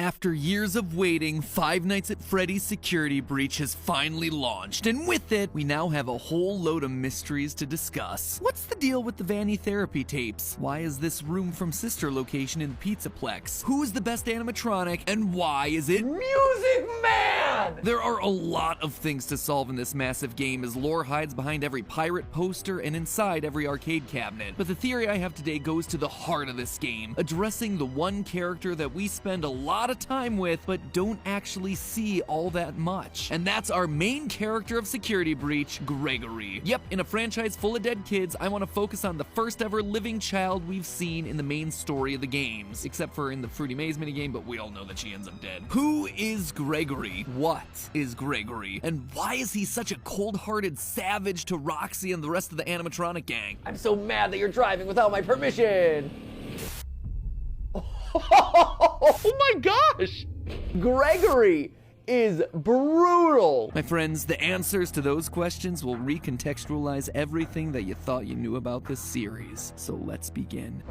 After years of waiting, Five Nights at Freddy's Security Breach has finally launched, and with it, we now have a whole load of mysteries to discuss. What's the deal with the Vanny therapy tapes? Why is this room from Sister location in Pizzaplex? Who is the best animatronic, and why is it Music Man? There are a lot of things to solve in this massive game, as lore hides behind every pirate poster and inside every arcade cabinet. But the theory I have today goes to the heart of this game, addressing the one character that we spend a lot of time with, but don't actually see all that much. And that's our main character of Security Breach, Gregory. Yep, in a franchise full of dead kids, I want to focus on the first ever living child we've seen in the main story of the games. Except for in the Fruity Maze minigame, but we all know that she ends up dead. Who is Gregory? What is Gregory? And why is he such a cold-hearted savage to Roxy and the rest of the animatronic gang? I'm so mad that you're driving without my permission! Oh my gosh! Gregory is brutal! My friends, the answers to those questions will recontextualize everything that you thought you knew about this series. So let's begin.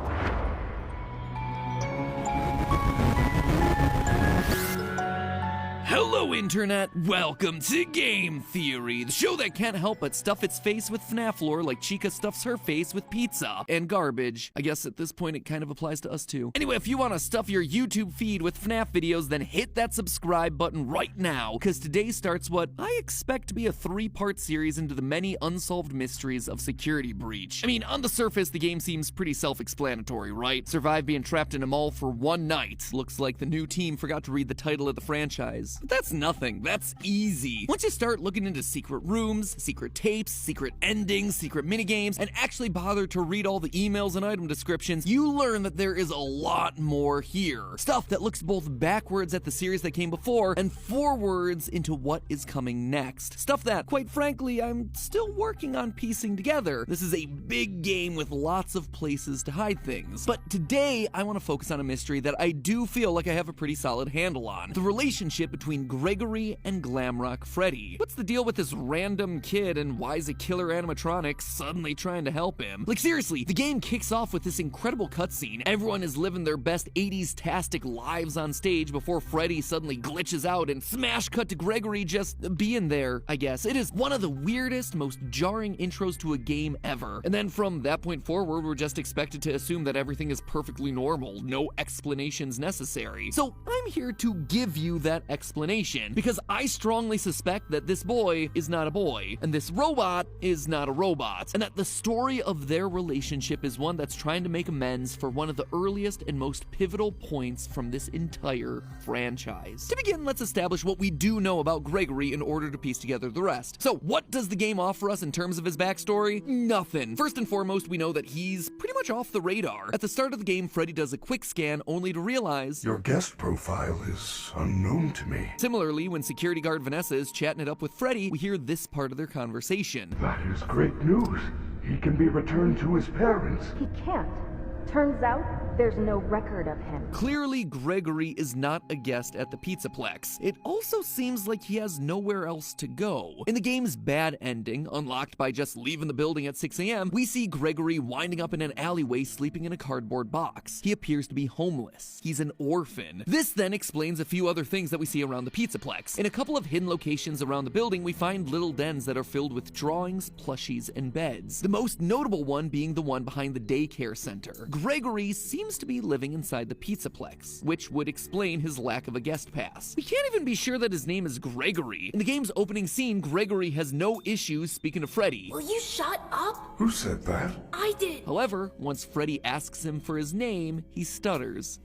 Hello, Internet! Welcome to Game Theory, the show that can't help but stuff its face with FNAF lore like Chica stuffs her face with pizza and garbage. I guess at this point it kind of applies to us too. Anyway, if you want to stuff your YouTube feed with FNAF videos, then hit that subscribe button right now, because today starts what I expect to be a 3-part series into the many unsolved mysteries of Security Breach. I mean, on the surface, the game seems pretty self-explanatory, right? Survive being trapped in a mall for one night. Looks like the new team forgot to read the title of the franchise. But that's nothing. That's easy. Once you start looking into secret rooms, secret tapes, secret endings, secret minigames, and actually bother to read all the emails and item descriptions, you learn that there is a lot more here. Stuff that looks both backwards at the series that came before and forwards into what is coming next. Stuff that, quite frankly, I'm still working on piecing together. This is a big game with lots of places to hide things. But today, I want to focus on a mystery that I do feel like I have a pretty solid handle on. The relationship between Gregory and Glamrock Freddy. What's the deal with this random kid, and why is a killer animatronic suddenly trying to help him? Like, seriously, the game kicks off with this incredible cutscene. Everyone is living their best 80s-tastic lives on stage before Freddy suddenly glitches out and smash cut to Gregory just being there, I guess. It is one of the weirdest, most jarring intros to a game ever. And then from that point forward, we're just expected to assume that everything is perfectly normal, no explanations necessary. So I'm here to give you that explanation, because I strongly suspect that this boy is not a boy, and this robot is not a robot, and that the story of their relationship is one that's trying to make amends for one of the earliest and most pivotal points from this entire franchise. To begin, let's establish what we do know about Gregory in order to piece together the rest. So, what does the game offer us in terms of his backstory? Nothing. First and foremost, we know that he's pretty much off the radar. At the start of the game, Freddy does a quick scan only to realize your guest profile is unknown to me. Similarly, when security guard Vanessa is chatting it up with Freddy, we hear this part of their conversation. That is great news. He can be returned to his parents. He can't. Turns out, there's no record of him. Clearly, Gregory is not a guest at the Pizzaplex. It also seems like he has nowhere else to go. In the game's bad ending, unlocked by just leaving the building at 6 a.m., we see Gregory winding up in an alleyway sleeping in a cardboard box. He appears to be homeless. He's an orphan. This then explains a few other things that we see around the Pizzaplex. In a couple of hidden locations around the building, we find little dens that are filled with drawings, plushies, and beds. The most notable one being the one behind the daycare center. Gregory seems to be living inside the Pizzaplex, which would explain his lack of a guest pass. We can't even be sure that his name is Gregory. In the game's opening scene, Gregory has no issues speaking to Freddy. Will you shut up? Who said that? I did. However, once Freddy asks him for his name, he stutters.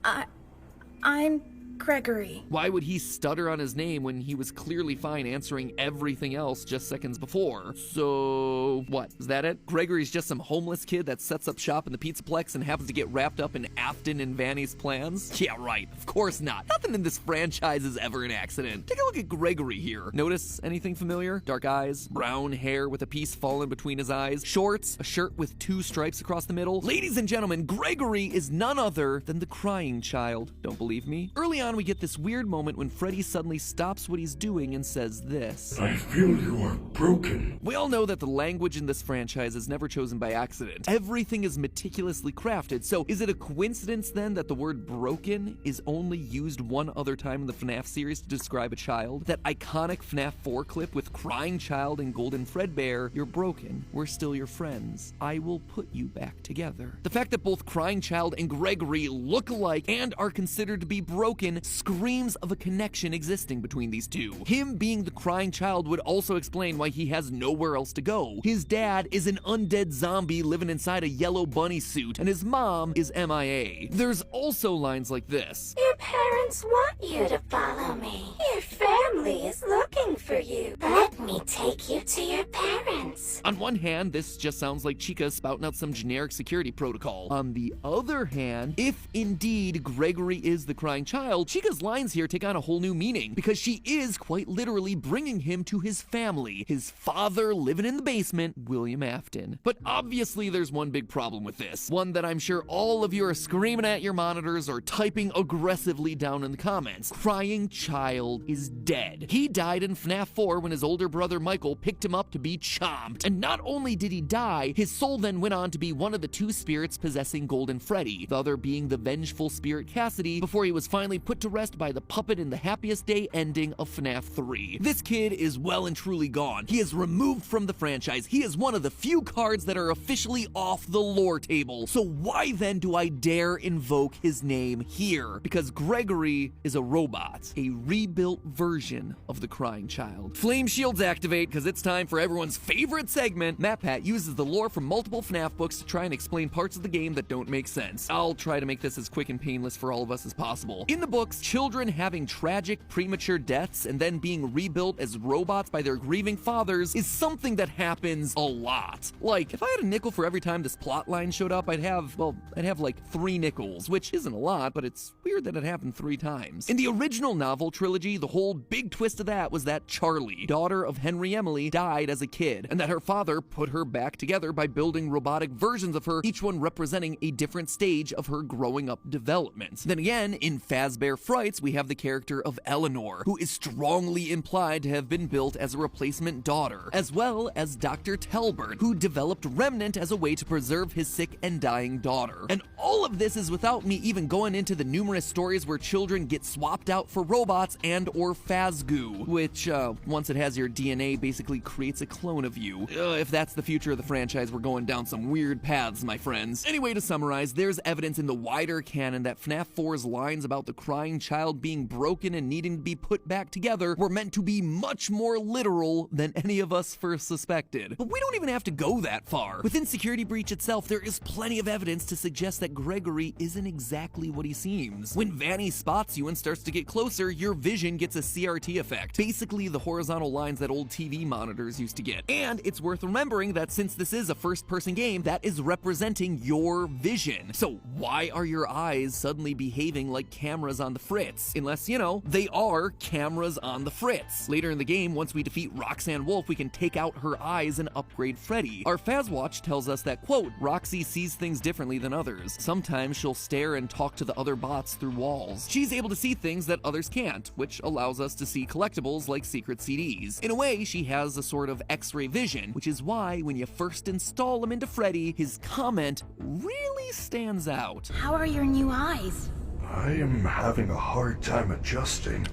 I'm Gregory. Why would he stutter on his name when he was clearly fine answering everything else just seconds before? So, what? Is that it? Gregory's just some homeless kid that sets up shop in the Pizzaplex and happens to get wrapped up in Afton and Vanny's plans? Yeah, right. Of course not. Nothing in this franchise is ever an accident. Take a look at Gregory here. Notice anything familiar? Dark eyes, brown hair with a piece fallen between his eyes, shorts, a shirt with 2 stripes across the middle. Ladies and gentlemen, Gregory is none other than the crying child. Don't believe me? Early on on, we get this weird moment when Freddy suddenly stops what he's doing and says this. I feel you are broken. We all know that the language in this franchise is never chosen by accident. Everything is meticulously crafted, so is it a coincidence then that the word broken is only used one other time in the FNAF series to describe a child? That iconic FNAF 4 clip with crying child and Golden Fredbear, "You're broken, we're still your friends. I will put you back together." The fact that both crying child and Gregory look alike and are considered to be broken screams of a connection existing between these two. Him being the crying child would also explain why he has nowhere else to go. His dad is an undead zombie living inside a yellow bunny suit, and his mom is MIA. There's also lines like this. Your parents want you to follow me. Your family is looking for you. Let me take you to your parents. On one hand, this just sounds like Chica spouting out some generic security protocol. On the other hand, if indeed Gregory is the crying child, Chica's lines here take on a whole new meaning, because she is quite literally bringing him to his family, his father living in the basement, William Afton. But obviously there's one big problem with this, one that I'm sure all of you are screaming at your monitors or typing aggressively down in the comments. Crying child is dead. He died in FNAF 4 when his older brother Michael picked him up to be chomped. And not only did he die, his soul then went on to be one of the two spirits possessing Golden Freddy, the other being the vengeful spirit Cassidy, before he was finally put to rest by the puppet in the happiest day ending of FNAF 3. This kid is well and truly gone. He is removed from the franchise. He is one of the few cards that are officially off the lore table. So why then do I dare invoke his name here? Because Gregory is a robot, a rebuilt version of the crying child. Flame shields activate, because it's time for everyone's favorite segment. MatPat uses the lore from multiple FNAF books to try and explain parts of the game that don't make sense. I'll try to make this as quick and painless for all of us as possible. In the books, children having tragic premature deaths and then being rebuilt as robots by their grieving fathers is something that happens a lot. Like, if I had a nickel for every time this plot line showed up, I'd have like 3 nickels, which isn't a lot, but it's weird that it happened 3 times. In the original novel trilogy, the whole big twist of that was that Charlie, daughter of Henry Emily, died as a kid, and that her father put her back together by building robotic versions of her, each one representing a different stage of her growing up development. Then again, in Fazbear Frights, we have the character of Eleanor, who is strongly implied to have been built as a replacement daughter, as well as Dr. Telbert, who developed Remnant as a way to preserve his sick and dying daughter. And all of this is without me even going into the numerous stories where children get swapped out for robots and or Fazgoo, which, once it has your DNA, basically creates a clone of you. If that's the future of the franchise, we're going down some weird paths, my friends. Anyway, to summarize, there's evidence in the wider canon that FNAF 4's lines about the crying child being broken and needing to be put back together were meant to be much more literal than any of us first suspected. But we don't even have to go that far. Within Security Breach itself, there is plenty of evidence to suggest that Gregory isn't exactly what he seems. When Vanny spots you and starts to get closer, your vision gets a CRT effect. Basically the horizontal lines that old TV monitors used to get. And it's worth remembering that since this is a first-person game, that is representing your vision. So why are your eyes suddenly behaving like cameras on the fritz? Unless, you know, they are cameras on the fritz. Later in the game, once we defeat Roxanne Wolf, we can take out her eyes and upgrade Freddy. Our Fazwatch tells us that, quote, Roxy sees things differently than others. Sometimes she'll stare and talk to the other bots through walls. She's able to see things that others can't, which allows us to see collectibles like secret CDs. In a way, she has a sort of X-ray vision, which is why when you first install him into Freddy, his comment really stands out. How are your new eyes? I am having a hard time adjusting.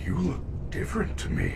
You look different to me.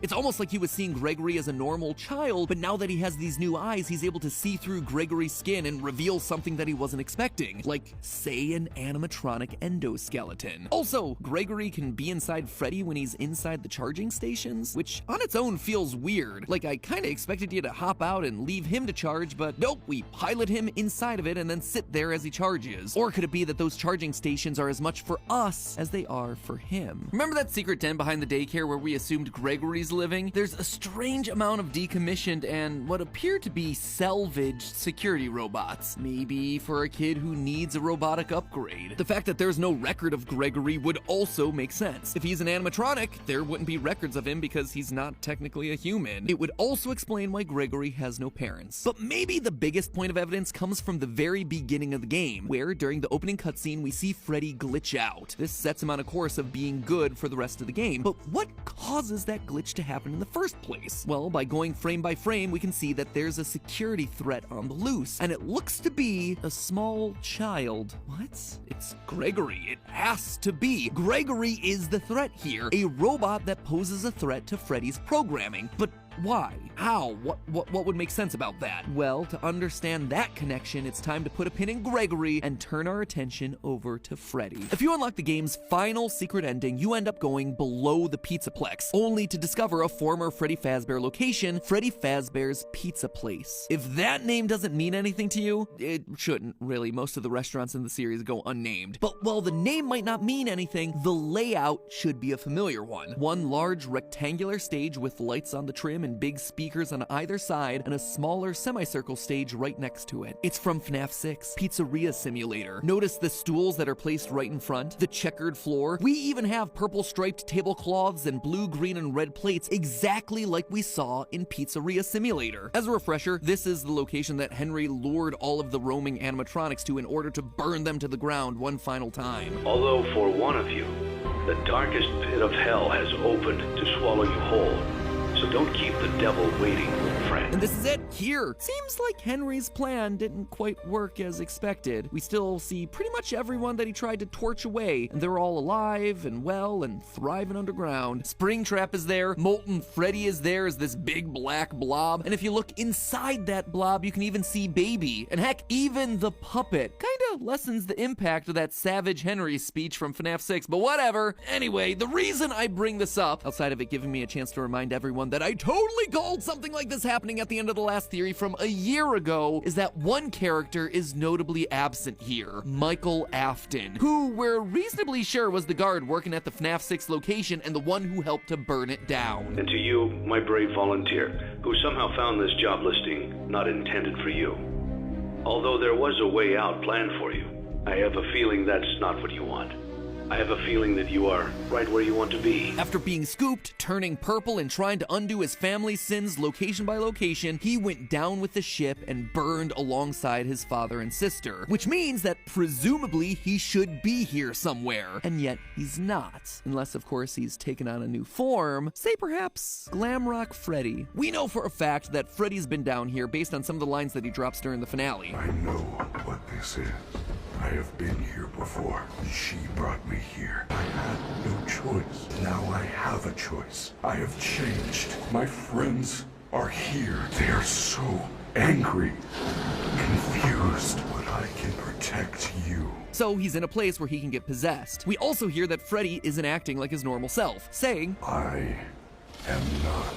It's almost like he was seeing Gregory as a normal child, but now that he has these new eyes, he's able to see through Gregory's skin and reveal something that he wasn't expecting, like, say, an animatronic endoskeleton. Also, Gregory can be inside Freddy when he's inside the charging stations, which on its own feels weird. Like, I kinda expected you to hop out and leave him to charge, but nope, we pilot him inside of it and then sit there as he charges. Or could it be that those charging stations are as much for us as they are for him? Remember that secret den behind the daycare where we assumed Gregory Gregory's living, there's a strange amount of decommissioned and what appear to be salvaged security robots. Maybe for a kid who needs a robotic upgrade. The fact that there's no record of Gregory would also make sense. If he's an animatronic, there wouldn't be records of him because he's not technically a human. It would also explain why Gregory has no parents. But maybe the biggest point of evidence comes from the very beginning of the game, where during the opening cutscene we see Freddy glitch out. This sets him on a course of being good for the rest of the game. But what causes that glitch to happen in the first place? Well, by going frame by frame, we can see that there's a security threat on the loose, and it looks to be a small child. What? It's Gregory. It has to be. Gregory is the threat here, a robot that poses a threat to Freddy's programming. But why? How? What would make sense about that? Well, to understand that connection, it's time to put a pin in Gregory and turn our attention over to Freddy. If you unlock the game's final secret ending, you end up going below the Pizzaplex, only to discover a former Freddy Fazbear location, Freddy Fazbear's Pizza Place. If that name doesn't mean anything to you, it shouldn't, really. Most of the restaurants in the series go unnamed. But while the name might not mean anything, the layout should be a familiar one. One large rectangular stage with lights on the trim and big speakers on either side, and a smaller semicircle stage right next to it. It's from FNAF 6, Pizzeria Simulator. Notice the stools that are placed right in front, the checkered floor. We even have purple striped tablecloths and blue, green, and red plates, exactly like we saw in Pizzeria Simulator. As a refresher, this is the location that Henry lured all of the roaming animatronics to in order to burn them to the ground one final time. Although for one of you, the darkest pit of hell has opened to swallow you whole. So don't keep the devil waiting, friend. And this is it, here. Seems like Henry's plan didn't quite work as expected. We still see pretty much everyone that he tried to torch away, and they're all alive and well and thriving underground. Springtrap is there, Molten Freddy is there as this big black blob, and if you look inside that blob, you can even see Baby, and heck, even the puppet. Kinda lessens the impact of that Savage Henry speech from FNAF 6, but whatever. Anyway, the reason I bring this up, outside of it giving me a chance to remind everyone that I totally called something like this happening at the end of the last theory from a year ago, is that one character is notably absent here, Michael Afton, who we're reasonably sure was the guard working at the FNAF 6 location and the one who helped to burn it down. And to you, my brave volunteer, who somehow found this job listing not intended for you. Although there was a way out planned for you, I have a feeling that's not what you want. I have a feeling that you are right where you want to be. After being scooped, turning purple, and trying to undo his family's sins location by location, he went down with the ship and burned alongside his father and sister. Which means that presumably he should be here somewhere. And yet he's not. Unless, of course, he's taken on a new form. Say perhaps Glamrock Freddy. We know for a fact that Freddy's been down here based on some of the lines that he drops during the finale. I know what this is. I have been here before. She brought me here. I had no choice. Now I have a choice. I have changed. My friends are here. They are so angry, confused, but I can protect you. So he's in a place where he can get possessed. We also hear that Freddy isn't acting like his normal self, saying, I am not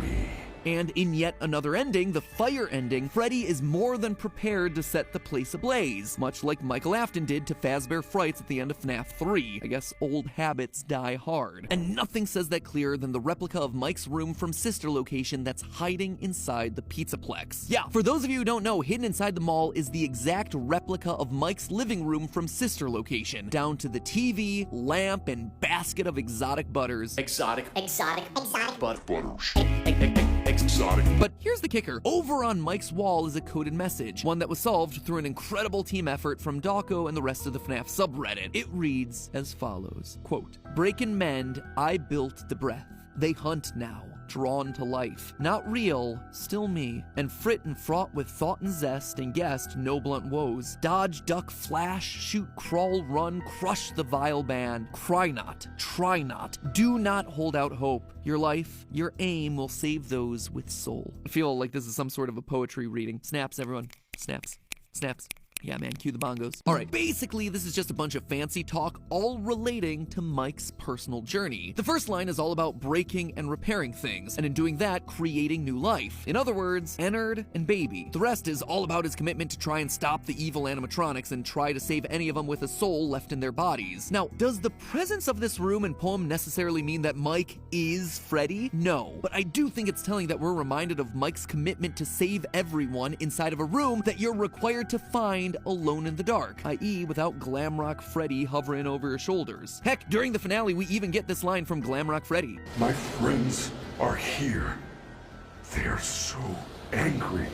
me. And in yet another ending, the fire ending, Freddy is more than prepared to set the place ablaze, much like Michael Afton did to Fazbear Frights at the end of FNAF 3. I guess old habits die hard. And nothing says that clearer than the replica of Mike's room from Sister Location that's hiding inside the Pizzaplex. Yeah, for those of you who don't know, hidden inside the mall is the exact replica of Mike's living room from Sister Location, down to the TV, lamp, and basket of exotic butters. Exotic butters. Exotic. But here's the kicker. Over on Mike's wall is a coded message, one that was solved through an incredible team effort from Dawko and the rest of the FNAF subreddit. It reads as follows, quote, "Break and mend, I built the breath. They hunt now, drawn to life. Not real, still me. And frit and fraught with thought and zest, and guessed no blunt woes. Dodge, duck, flash, shoot, crawl, run, crush the vile band. Cry not, try not, do not hold out hope. Your life, your aim will save those with soul." I feel like this is some sort of a poetry reading. Snaps, everyone. Snaps. Snaps. Yeah, man, cue the bongos. All right, basically, this is just a bunch of fancy talk, all relating to Mike's personal journey. The first line is all about breaking and repairing things, and in doing that, creating new life. In other words, Ennard and Baby. The rest is all about his commitment to try and stop the evil animatronics and try to save any of them with a soul left in their bodies. Now, does the presence of this room and poem necessarily mean that Mike is Freddy? No, but I do think it's telling that we're reminded of Mike's commitment to save everyone inside of a room that you're required to find alone in the dark, i.e. without Glamrock Freddy hovering over your shoulders. Heck, during the finale, we even get this line from Glamrock Freddy. My friends are here. They are so angry,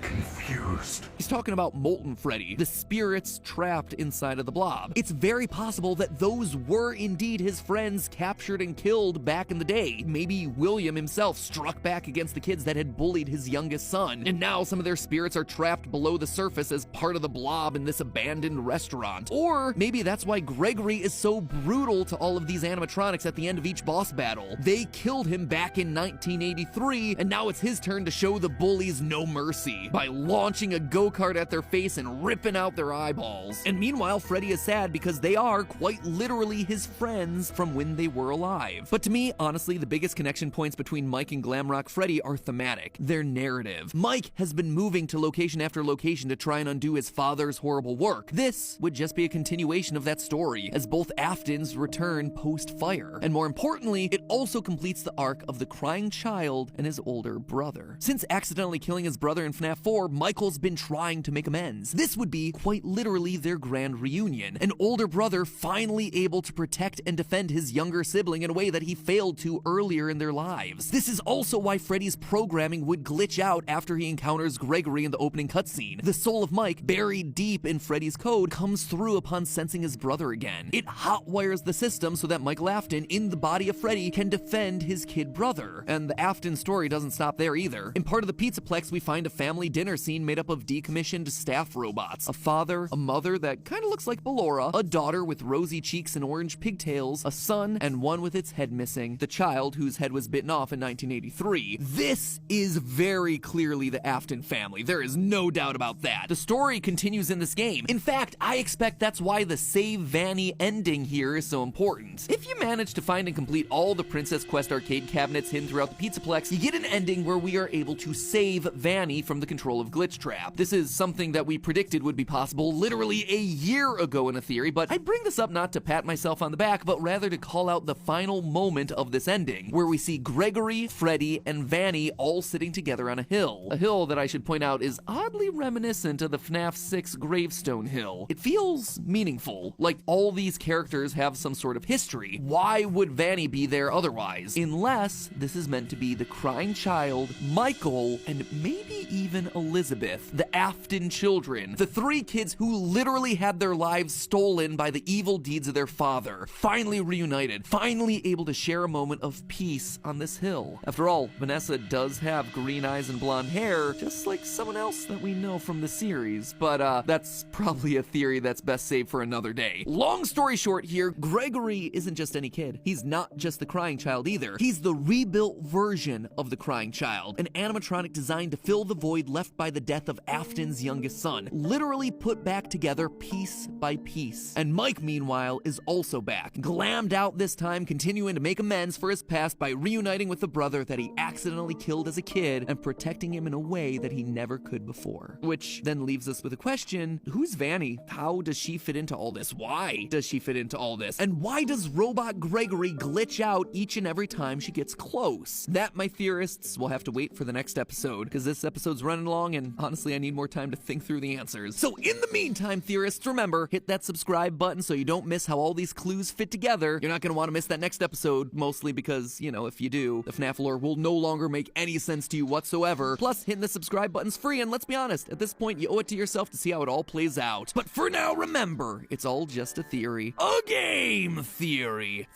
confused. He's talking about Molten Freddy, the spirits trapped inside of the blob. It's very possible that those were indeed his friends captured and killed back in the day. Maybe William himself struck back against the kids that had bullied his youngest son, and now some of their spirits are trapped below the surface as part of the blob in this abandoned restaurant. Or maybe that's why Gregory is so brutal to all of these animatronics at the end of each boss battle. They killed him back in 1983, and now it's his turn to show the bullies no mercy by launching a go-kart at their face and ripping out their eyeballs. And meanwhile, Freddy is sad because they are quite literally his friends from when they were alive. But to me, honestly, the biggest connection points between Mike and Glamrock Freddy are thematic. Their narrative. Mike has been moving to location after location to try and undo his father's horrible work. This would just be a continuation of that story, as both Aftons return post-fire. And more importantly, it also completes the arc of the crying child and his older brother. Since accidentally killing his brother in FNAF 4, Michael's been trying to make amends. This would be quite literally their grand reunion. An older brother finally able to protect and defend his younger sibling in a way that he failed to earlier in their lives. This is also why Freddy's programming would glitch out after he encounters Gregory in the opening cutscene. The soul of Mike, buried deep in Freddy's code, comes through upon sensing his brother again. It hotwires the system so that Michael Afton, in the body of Freddy, can defend his kid brother. And the Afton story doesn't stop there either. In part of the Pizzaplex, we find a family dinner scene made up of decommissioned staff robots. A father, a mother that kind of looks like Ballora, a daughter with rosy cheeks and orange pigtails, a son, and one with its head missing, the child whose head was bitten off in 1983. This is very clearly the Afton family. There is no doubt about that. The story continues in this game. In fact, I expect that's why the Save Vanny ending here is so important. If you manage to find and complete all the Princess Quest arcade cabinets hidden throughout the Pizzaplex, you get an ending where we are able to save Vanny from the control of Glitch Trap. This is something that we predicted would be possible literally a year ago in a theory, but I bring this up not to pat myself on the back, but rather to call out the final moment of this ending, where we see Gregory, Freddy, and Vanny all sitting together on a hill. A hill that I should point out is oddly reminiscent of the FNAF 6 Gravestone Hill. It feels meaningful, like all these characters have some sort of history. Why would Vanny be there otherwise? Unless this is meant to be the crying child, Michael, and maybe even Elizabeth, the Afton children, the three kids who literally had their lives stolen by the evil deeds of their father, finally reunited, finally able to share a moment of peace on this hill. After all, Vanessa does have green eyes and blonde hair, just like someone else that we know from the series, but that's probably a theory that's best saved for another day. Long story short here, Gregory isn't just any kid. He's not just the crying child either. He's the rebuilt version of the crying child, an animatronic designed to fill the void left by the death of Afton's youngest son, literally put back together piece by piece. And Mike, meanwhile, is also back, glammed out this time, continuing to make amends for his past by reuniting with the brother that he accidentally killed as a kid and protecting him in a way that he never could before. Which then leaves us with a question: who's Vanny? How does she fit into all this? Why does she fit into all this? And why does Robot Gregory glitch out each and every time she gets close? That, my theorists, will have to wait for the next episode, because this episode's running long and honestly I need more time to think through the answers. So in the meantime, theorists, remember, hit that subscribe button so you don't miss how all these clues fit together. You're not going to want to miss that next episode, mostly because, you know, if you do, the FNAF lore will no longer make any sense to you whatsoever. Plus, hitting the subscribe button's free, and let's be honest, at this point you owe it to yourself to see how it all plays out. But for now, remember, it's all just a theory. A game theory.